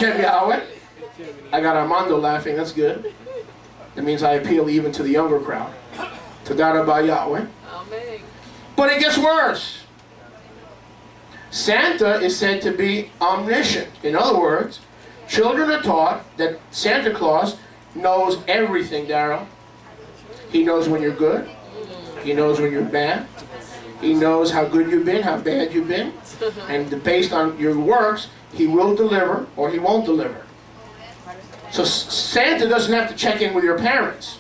Yahweh. I got Armando laughing, that's good. That means I appeal even to the younger crowd. Todah Rabah Yahweh. Amen. But it gets worse. Santa is said to be omniscient. In other words, children are taught that Santa Claus knows everything, Darrell. He knows when you're good. He knows when you're bad. He knows how good you've been, how bad you've been. And based on your works, he will deliver or he won't deliver. So Santa doesn't have to check in with your parents.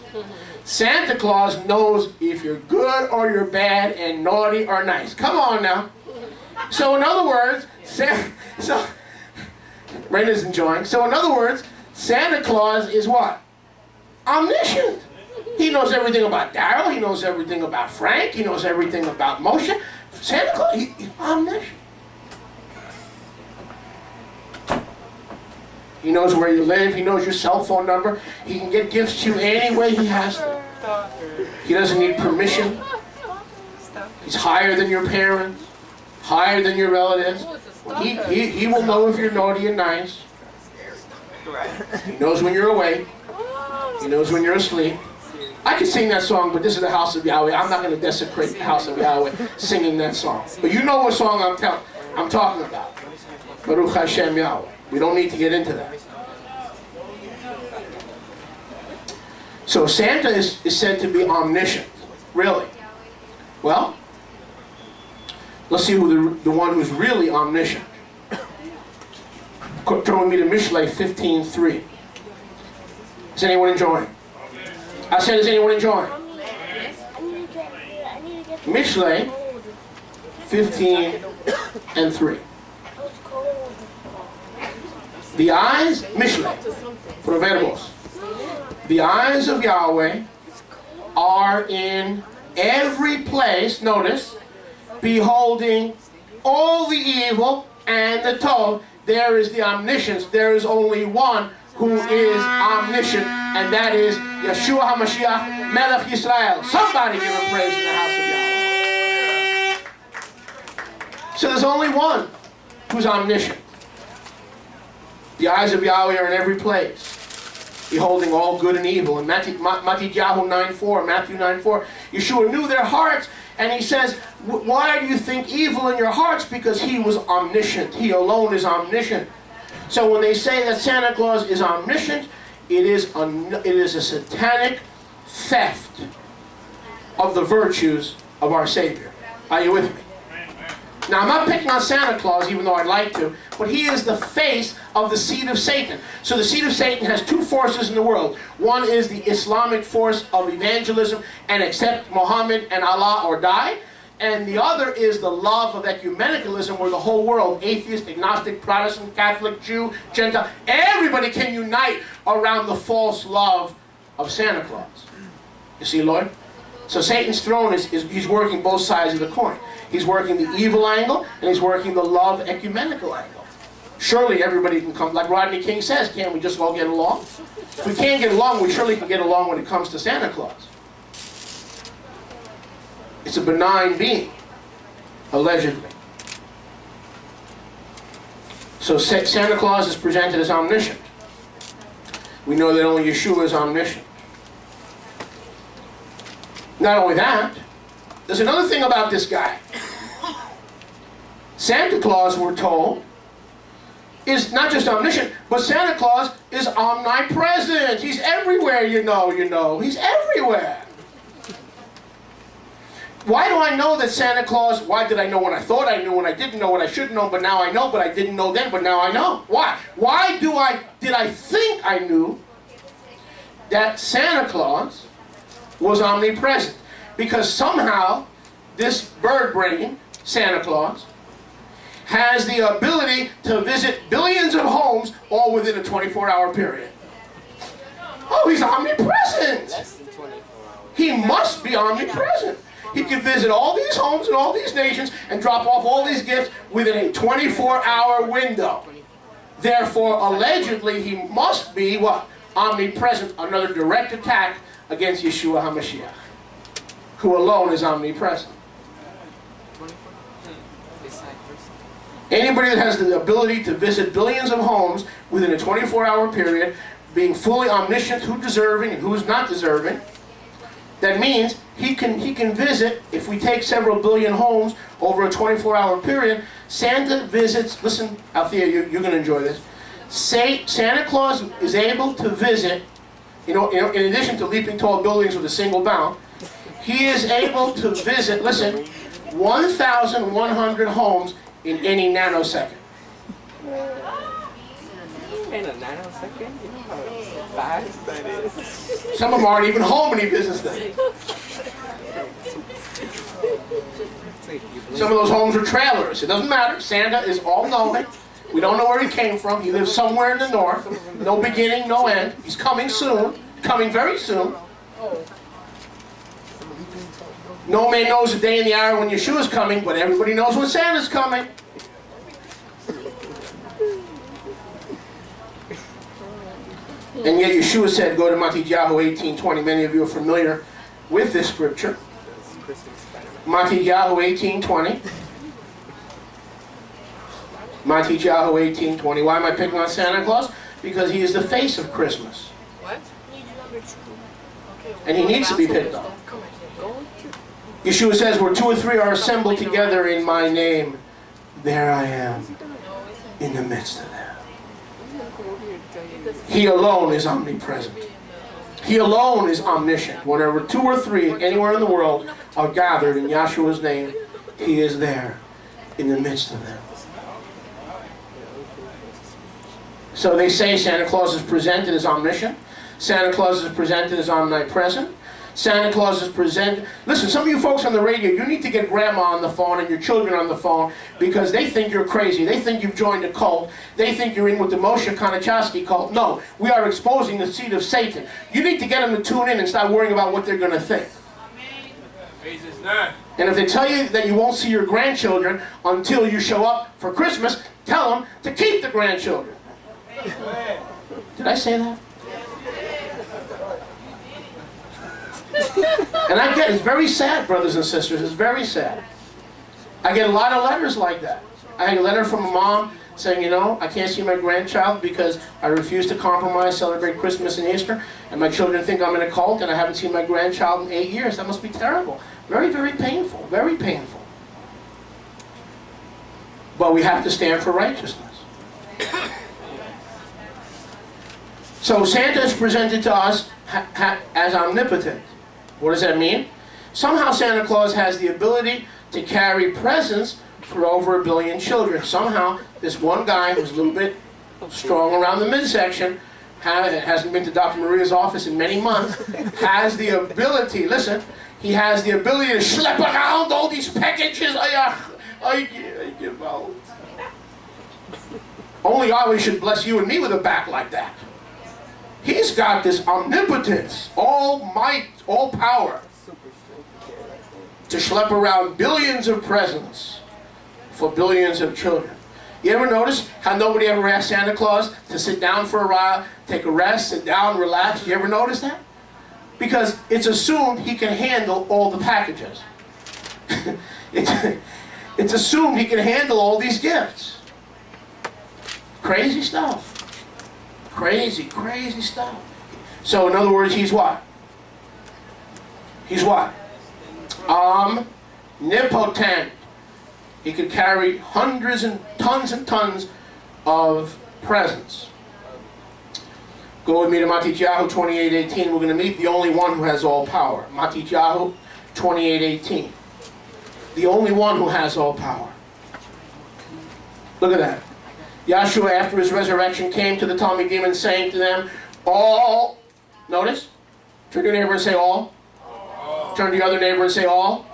Santa Claus knows if you're good or you're bad and naughty or nice. Come on now. So in other words, Raina's enjoying. So in other words, Santa Claus is what? Omniscient. He knows everything about Darrell. He knows everything about Frank. He knows everything about Moshe. Santa Claus, he's omniscient. He knows where you live. He knows your cell phone number. He can get gifts to you any way he has to. He doesn't need permission. He's higher than your parents, higher than your relatives. He will know if you're naughty and nice. He knows when you're awake. He knows when you're asleep. I could sing that song, but this is the house of Yahweh. I'm not going to desecrate the house of Yahweh singing that song. But you know what song I'm talking about. Baruch Hashem Yahweh. We don't need to get into that. So Santa is said to be omniscient. Really? Well, let's see who the one who's really omniscient. Turn with me to Mishlei 15:3. Is anyone enjoying? I said, is anyone enjoying? Mishlei 15:3. The eyes, Mishlei, Proverbos. The eyes of Yahweh are in every place, notice, beholding all the evil and the tov. There is the omniscience. There is only one who is omniscient, and that is Yeshua HaMashiach, Melech Yisrael. Somebody give him praise in the house of Yahweh. So there's only one who's omniscient. The eyes of Yahweh are in every place, beholding all good and evil. In Matthew 9:4, Yeshua knew their hearts, and he says, why do you think evil in your hearts? Because he was omniscient. He alone is omniscient. So when they say that Santa Claus is omniscient, it is a satanic theft of the virtues of our Savior. Are you with me? Now, I'm not picking on Santa Claus, even though I'd like to, but he is the face of the seed of Satan. So the seed of Satan has two forces in the world. One is the Islamic force of evangelism and accept Muhammad and Allah or die. And the other is the love of ecumenicalism, where the whole world, atheist, agnostic, Protestant, Catholic, Jew, Gentile, everybody can unite around the false love of Santa Claus. You see, Lord? So Satan's throne he's working both sides of the coin. He's working the evil angle, and he's working the love ecumenical angle. Surely everybody can come, like Rodney King says, can't we just all get along? If we can't get along, we surely can get along when it comes to Santa Claus. It's a benign being, allegedly. So Santa Claus is presented as omniscient. We know that only Yeshua is omniscient. Not only that, there's another thing about this guy. Santa Claus, we're told, is not just omniscient, but Santa Claus is omnipresent. He's everywhere, you know. He's everywhere. Why do I know that Santa Claus, why did I know when I thought I knew, when I didn't know what I should know, but now I know, but I didn't know then, but now I know? Why? Why did I think I knew that Santa Claus was omnipresent? Because somehow this bird brain, Santa Claus, has the ability to visit billions of homes all within a 24-hour period. Oh, he's omnipresent. He must be omnipresent. He can visit all these homes and all these nations and drop off all these gifts within a 24-hour window. Therefore, allegedly, he must be what? Omnipresent. Another direct attack against Yeshua HaMashiach, who alone is omnipresent. Anybody that has the ability to visit billions of homes within a 24-hour period, being fully omniscient, who's deserving and who's not deserving, that means he can visit, if we take several billion homes over a 24-hour period, Santa visits, listen, Althea, you're going to enjoy this. Santa Claus is able to visit, in addition to leaping tall buildings with a single bound, he is able to visit, listen, 1,100 homes in any nanosecond. In a nanosecond? You know how fast that is? Some of them aren't even home when he visits them. Some of those homes are trailers. It doesn't matter. Santa is all-knowing. We don't know where he came from. He lives somewhere in the north. No beginning, no end. He's coming soon. Coming very soon. No man knows the day and the hour when Yeshua's coming, but everybody knows when Santa's coming. And yet Yeshua said, go to Matityahu 18:20. Many of you are familiar with this scripture. Matityahu 18:20. Matityahu 18:20. Why am I picking on Santa Claus? Because he is the face of Christmas. What? And he needs to be picked on. Yeshua says, where 2 or 3 are assembled together in my name, there I am in the midst of them. He alone is omnipresent. He alone is omniscient. Whenever 2 or 3 anywhere in the world are gathered in Yahshua's name, he is there in the midst of them. So they say Santa Claus is presented as omniscient. Santa Claus is presented as omnipresent. Santa Claus is presented... Listen, some of you folks on the radio, you need to get grandma on the phone and your children on the phone because they think you're crazy. They think you've joined a cult. They think you're in with the Moshe Kanachowski cult. No, we are exposing the seed of Satan. You need to get them to tune in and stop worrying about what they're going to think. And if they tell you that you won't see your grandchildren until you show up for Christmas, tell them to keep the grandchildren. Did I say that? And I get, it's very sad, brothers and sisters, it's very sad. I get a lot of letters like that. I had a letter from a mom saying, you know, I can't see my grandchild because I refuse to compromise, celebrate Christmas and Easter, and my children think I'm in a cult and I haven't seen my grandchild in 8 years. That must be terrible. Very, very painful, very painful. But we have to stand for righteousness. So Santa is presented to us as omnipotent. What does that mean? Somehow Santa Claus has the ability to carry presents for over 1 billion children. Somehow this one guy who's a little bit strong around the midsection, hasn't been to Dr. Maria's office in many months, has the ability, listen, he has the ability to schlep around all these packages. I give out. Only Yahweh should bless you and me with a back like that. He's got this omnipotence, all might, all power, to schlep around billions of presents for billions of children. You ever notice how nobody ever asked Santa Claus to sit down for a while, take a rest, sit down, relax? You ever notice that? Because it's assumed he can handle all the packages. It's assumed he can handle all these gifts. Crazy stuff. Crazy, crazy stuff. So in other words, he's what? He's what? Omnipotent. He could carry hundreds and tons of presents. Go with me to Matityahu 28:18. We're going to meet the only one who has all power. Matityahu 28:18. The only one who has all power. Look at that. Yahshua, after his resurrection, came to the Talmidim saying to them, all, notice, turn to your neighbor and say all. Turn to your other neighbor and say all.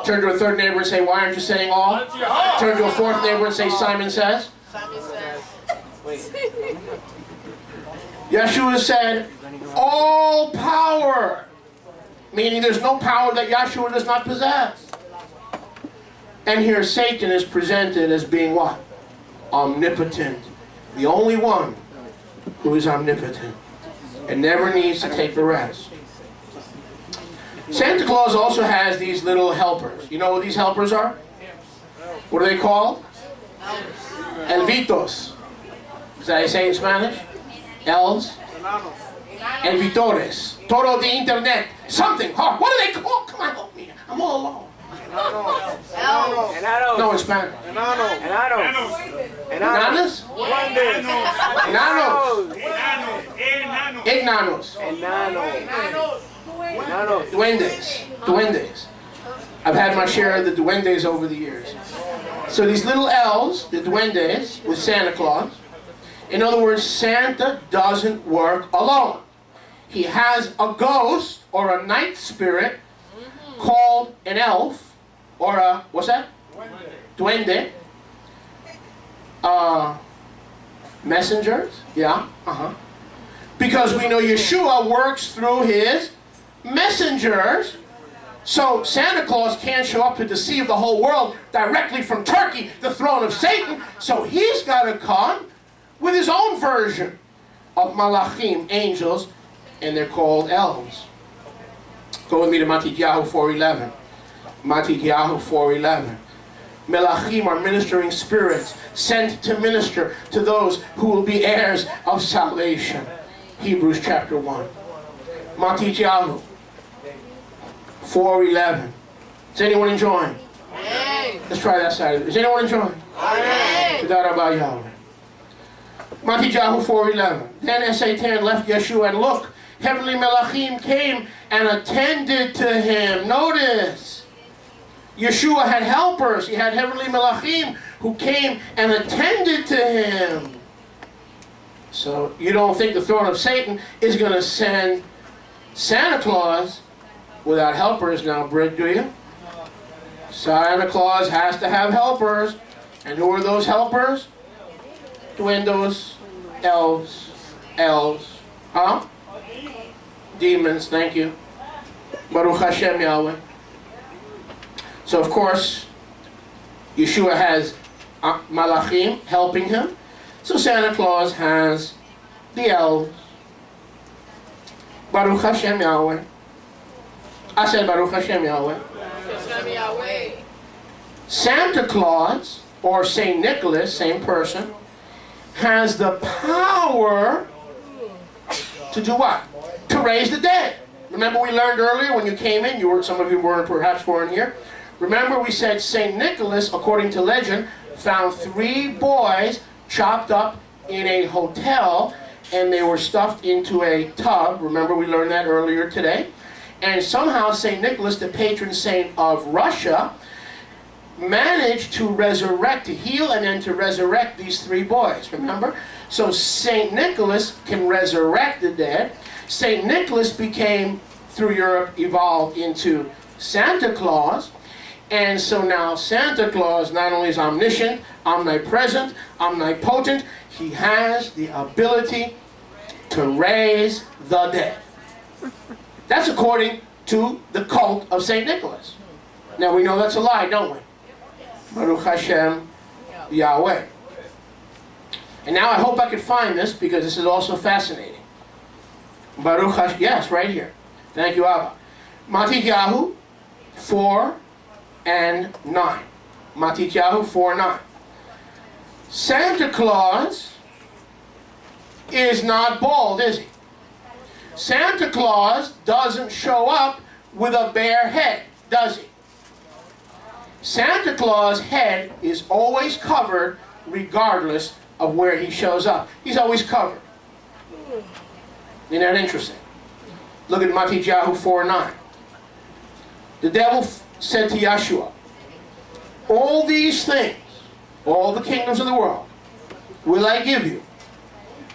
Turn to a third neighbor and say, why aren't you saying all? Turn to a fourth neighbor and say, Simon says. Simon says. Yeshua said, all power. Meaning there's no power that Yahshua does not possess. And here Satan is presented as being what? Omnipotent. The only one who is omnipotent and never needs to take the rest. Santa Claus also has these little helpers. You know what these helpers are? What are they called? Elvitos. Is that how you say it in Spanish? Elves. Elvitores. Todo de internet. Something. What do they call? Come on, help me. I'm all alone. Enanos. No, in Spanish. Enanos. Enanas? Enanos. Enanos. Duendes. Duendes. I've had my share of the duendes over the years. So these little elves, the duendes, with Santa Claus. In other words, Santa doesn't work alone. He has a ghost or a night spirit called an elf or a, what's that? Duende. Messengers? Yeah. Because we know Yeshua works through his messengers. So Santa Claus can't show up to deceive the whole world directly from Turkey, the throne of Satan. So he's got to come with his own version of malachim, angels, and they're called elves. Go with me to Matityahu 4:11. Matityahu 4:11. Melachim are ministering spirits sent to minister to those who will be heirs of salvation. Hebrews chapter 1. Matityahu 4:11. Is anyone enjoying? Amen. Let's try that side of it. Is anyone enjoying? Amen. Matityahu 4:11. Then Satan left Yeshua, and look, heavenly melachim came and attended to him. Notice, Yeshua had helpers. He had heavenly melachim who came and attended to him. So you don't think the throne of Satan is going to send Santa Claus without helpers now, Britt, do you? Santa Claus has to have helpers. And who are those helpers? Duendos, elves. Huh? Demons, thank you. Baruch Hashem Yahweh. So of course, Yeshua has malachim helping him. So Santa Claus has the elves. Baruch Hashem Yahweh. I said Baruch Hashem Yahweh. Santa Claus, or Saint Nicholas, same person, has the power to do what? To raise the dead. Remember we learned earlier when you came in, some of you perhaps weren't here. Remember we said Saint Nicholas, according to legend, found 3 boys chopped up in a hotel, and they were stuffed into a tub. Remember we learned that earlier today. And somehow Saint Nicholas, the patron saint of Russia, managed to resurrect, to heal and then to resurrect these 3 boys, remember? So Saint Nicholas can resurrect the dead. Saint Nicholas became, through Europe, evolved into Santa Claus. And so now Santa Claus not only is omniscient, omnipresent, omnipotent, he has the ability to raise the dead. That's according to the cult of Saint Nicholas. Now we know that's a lie, don't we? Baruch Hashem Yahweh. And now I hope I can find this because this is also fascinating. Baruch Hashem, yes, right here. Thank you, Abba. Matityahu 4 and 9. Matityahu 4:9. Santa Claus is not bald, is he? Santa Claus doesn't show up with a bare head, does he? Santa Claus' head is always covered regardless of where he shows up. He's always covered. Isn't that interesting? Look at Matityahu 4:9. The devil said to Yeshua, all these things, all the kingdoms of the world, will I give you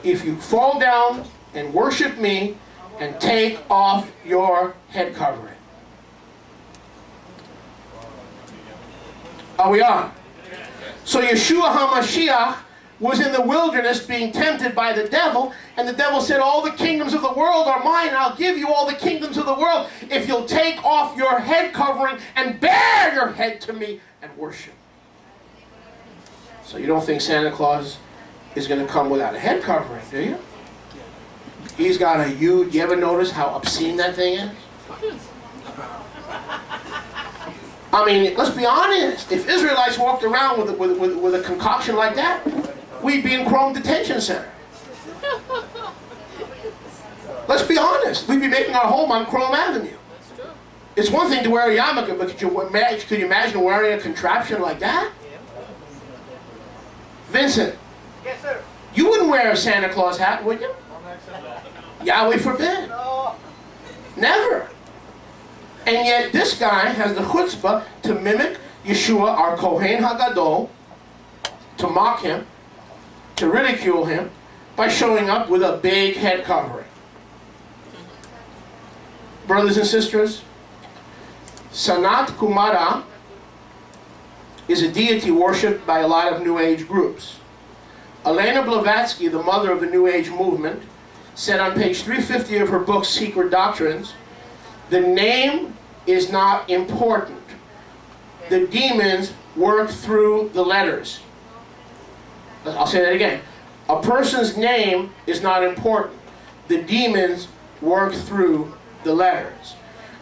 if you fall down and worship me and take off your head covering. Are we on? So Yeshua HaMashiach was in the wilderness being tempted by the devil, and the devil said, all the kingdoms of the world are mine, and I'll give you all the kingdoms of the world if you'll take off your head covering and bare your head to me and worship me. So you don't think Santa Claus is going to come without a head covering, do you? He's got a huge, you ever notice how obscene that thing is? I mean, let's be honest. If Israelites walked around with a concoction like that, we'd be in Chrome Detention Center. Let's be honest. We'd be making our home on Chrome Avenue. It's one thing to wear a yarmulke, but could you imagine wearing a contraption like that? Vincent. Yes, sir. You wouldn't wear a Santa Claus hat, would you? Yahweh forbid. No. Never. And yet this guy has the chutzpah to mimic Yeshua, our Kohen HaGadol, to mock him, to ridicule him, by showing up with a big head covering. Brothers and sisters, Sanat Kumara is a deity worshipped by a lot of New Age groups. Elena Blavatsky, the mother of the New Age movement, said on page 350 of her book, Secret Doctrines, the name is not important. The demons work through the letters. I'll say that again. A person's name is not important. The demons work through the letters.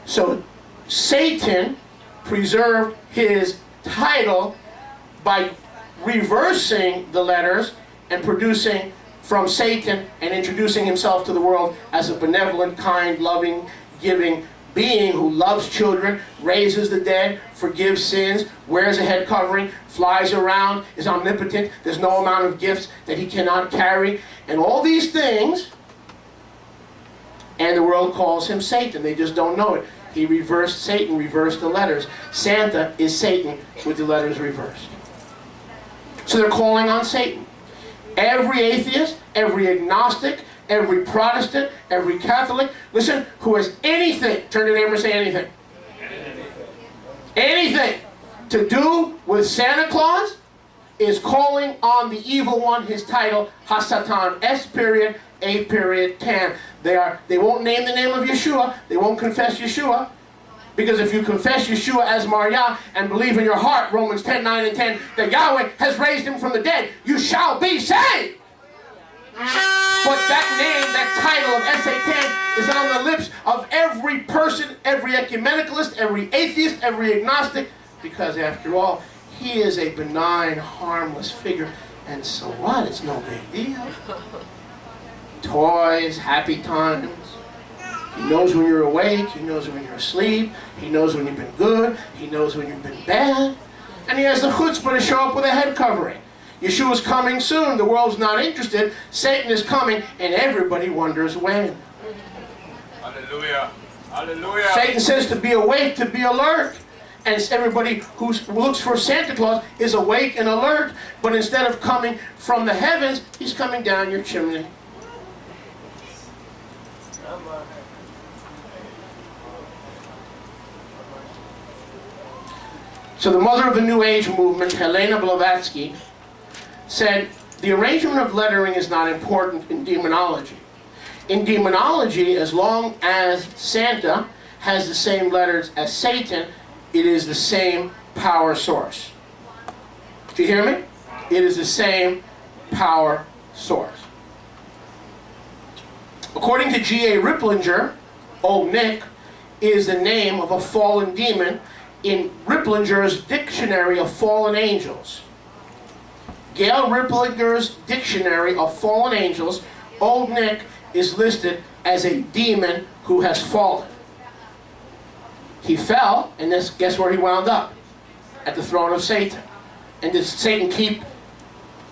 So Satan preserved his title by reversing the letters and producing from Satan and introducing himself to the world as a benevolent, kind, loving, giving being who loves children, raises the dead, forgives sins, wears a head covering, flies around, is omnipotent. There's no amount of gifts that he cannot carry. And all these things, and the world calls him Satan. They just don't know it. He reversed Satan, reversed the letters. Santa is Satan with the letters reversed. So they're calling on Satan. Every atheist, every agnostic, every Protestant, every Catholic, listen, who has anything, turn to your neighbor and say anything. Anything to do with Santa Claus is calling on the evil one, his title, Hasatan, S period, A period, Tan. They won't name the name of Yeshua. They won't confess Yeshua. Because if you confess Yeshua as Maryah and believe in your heart, Romans 10, 9 and 10, that Yahweh has raised him from the dead, you shall be saved. But that name, that title of S-A-T-A-N is on the lips of every person, every ecumenicalist, every atheist, every agnostic, because after all, he is a benign, harmless figure. And so what? It's no big deal. Toys, happy times. He knows when you're awake. He knows when you're asleep. He knows when you've been good. He knows when you've been bad. And he has the chutzpah to show up with a head covering. Yeshua's coming soon. The world's not interested. Satan is coming, and everybody wonders when. Hallelujah. Hallelujah. Satan says to be awake, to be alert. And everybody who looks for Santa Claus is awake and alert. But instead of coming from the heavens, he's coming down your chimney. So the mother of the New Age movement, Helena Blavatsky, said, the arrangement of lettering is not important in demonology. In demonology, as long as Santa has the same letters as Satan, it is the same power source. Do you hear me? It is the same power source. According to G.A. Ripplinger, Old Nick is the name of a fallen demon in Ripplinger's Dictionary of Fallen Angels. Gail Ripplinger's Dictionary of Fallen Angels, Old Nick is listed as a demon who has fallen. He fell, and guess where he wound up? At the throne of Satan. And did Satan keep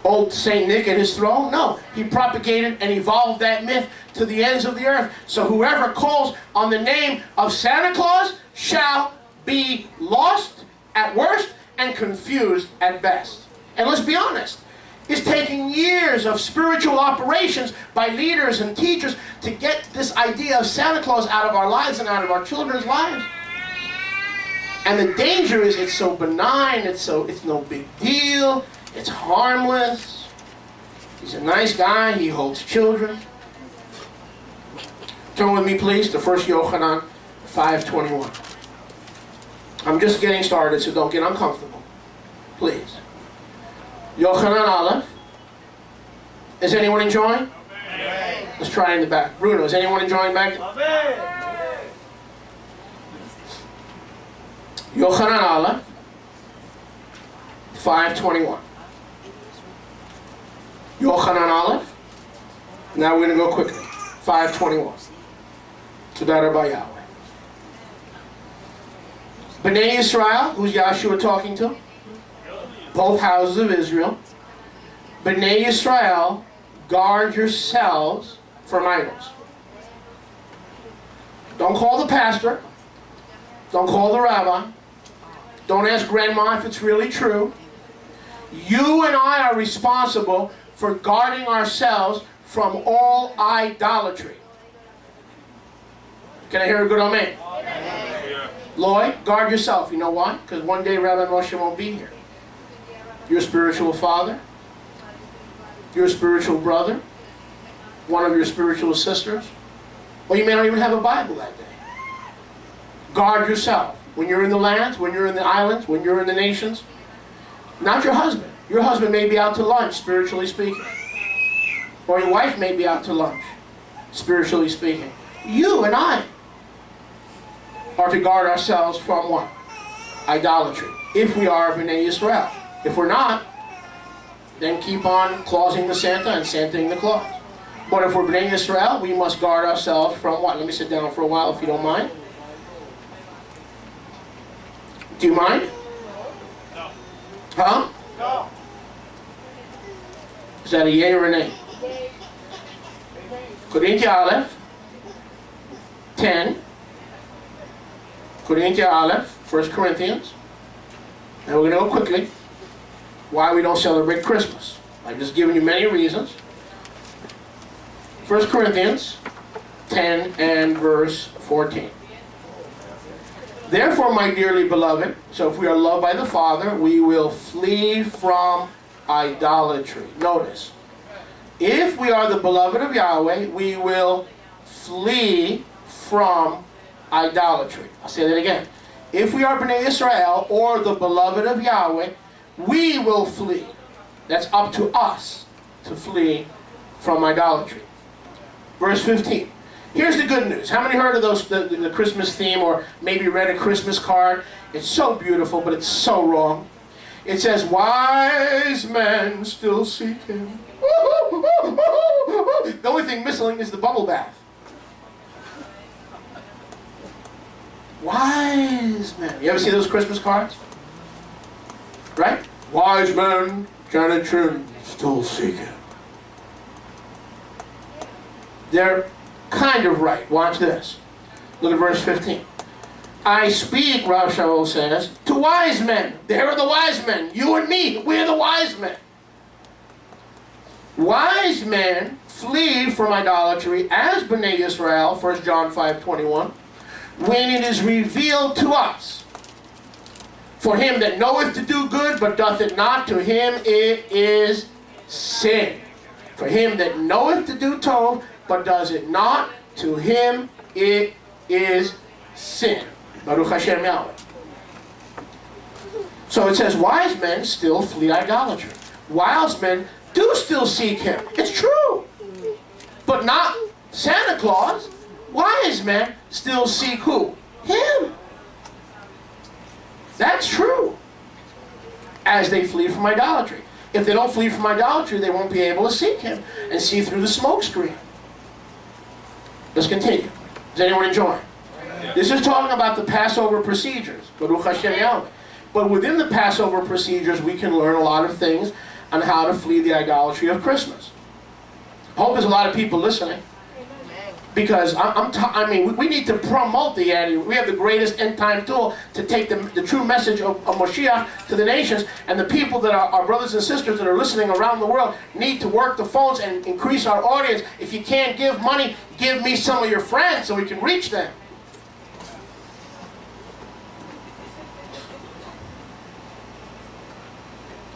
old Saint Nick at his throne? No. He propagated and evolved that myth to the ends of the earth. So whoever calls on the name of Santa Claus shall be lost at worst and confused at best. And let's be honest, it's taking years of spiritual operations by leaders and teachers to get this idea of Santa Claus out of our lives and out of our children's lives. And the danger is it's so benign, it's no big deal, it's harmless. He's a nice guy, he holds children. Turn with me please to 1 Yochanan 5:21. I'm just getting started, so don't get uncomfortable. Please. Yochanan Aleph. Is anyone enjoying? Amen. Let's try in the back. Bruno, is anyone enjoying back? Amen. Yochanan Aleph, 5:21. Yochanan Aleph. Now we're going to go quickly. 5:21. Todah Rabbi Yahweh. Bnei Yisrael, who's Yahshua talking to? Both houses of Israel. Bnei Yisrael, guard yourselves from idols. Don't call the pastor. Don't call the rabbi. Don't ask grandma if it's really true. You and I are responsible for guarding ourselves from all idolatry. Can I hear a good amen? Hallelujah. Lloyd, guard yourself. You know why? Because one day Rabbi Moshe won't be here. Your spiritual father, your spiritual brother, one of your spiritual sisters, or you may not even have a Bible that day. Guard yourself. When you're in the lands, when you're in the islands, when you're in the nations, not your husband. Your husband may be out to lunch, spiritually speaking. Or your wife may be out to lunch, spiritually speaking. You and I are to guard ourselves from what? Idolatry. If we are Bnei Yisrael. If we're not, then keep on clausing the Santa and Santaing the Claus. But if we're Bnei Yisrael, we must guard ourselves from what? Let me sit down for a while if you don't mind. Do you mind? No. Huh? No. Is that a yay or a nay? Corinthians Aleph 10. Corinthians Aleph, 1 Corinthians. Now we're going to go quickly. Why we don't celebrate Christmas. I've just given you many reasons. 1 Corinthians 10 and verse 14. Therefore, my dearly beloved, so if we are loved by the Father, we will flee from idolatry. Notice, if we are the beloved of Yahweh, we will flee from idolatry. I'll say that again. If we are Bnei Israel, or the beloved of Yahweh, we will flee. That's up to us to flee from idolatry. Verse 15. Here's the good news. How many heard of the Christmas theme, or maybe read a Christmas card? It's so beautiful, but it's so wrong. It says, wise men still seek him. The only thing missing is the bubble bath. Wise men. You ever see those Christmas cards? Right? Wise men, Janet Trim, still seek him. They're kind of right. Watch this. Look at verse 15. I speak, Rav Shaul says, to wise men. There are the wise men. You and me, we're the wise men. Wise men flee from idolatry as Bnei Yisrael, 1 John 5:21, when it is revealed to us. For him that knoweth to do good, but doth it not, to him it is sin. For him that knoweth to do tov, but does it not, to him it is sin. Baruch Hashem Yahweh. So it says, wise men still flee idolatry. Wise men do still seek him. It's true. But not Santa Claus. Wise men still seek who? Him. That's true. As they flee from idolatry. If they don't flee from idolatry, they won't be able to seek him and see through the smoke screen. Let's continue. Is anyone enjoying? This is talking about the Passover procedures. Baruch Hashem Yahweh. But within the Passover procedures, we can learn a lot of things on how to flee the idolatry of Christmas. I hope there's a lot of people listening. Because we need to promote the anti. We have the greatest end time tool to take the true message of Moshiach to the nations, and the people that are our brothers and sisters that are listening around the world need to work the phones and increase our audience. If you can't give money, give me some of your friends so we can reach them.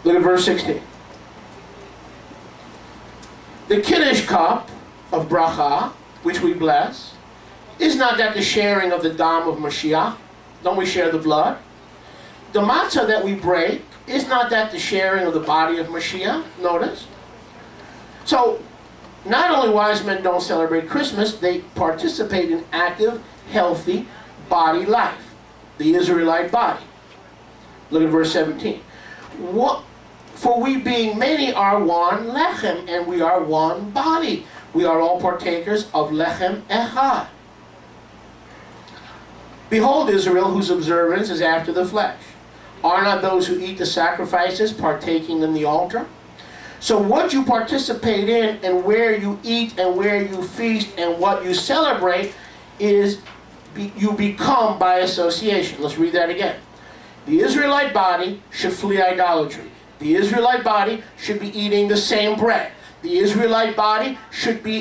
Look at verse 16. The Kiddush cup of bracha, which we bless, is not that the sharing of the dam of Mashiach? Don't we share the blood? The matzah that we break, is not that the sharing of the body of Mashiach? Notice. So, not only wise men don't celebrate Christmas, they participate in active, healthy body life. The Israelite body. Look at verse 17. What? For we being many are one lechem, and we are one body. We are all partakers of lechem echad. Behold Israel, whose observance is after the flesh. Are not those who eat the sacrifices partaking in the altar? So what you participate in, and where you eat, and where you feast, and what you celebrate, is you become by association. Let's read that again. The Israelite body should flee idolatry. The Israelite body should be eating the same bread. The Israelite body should be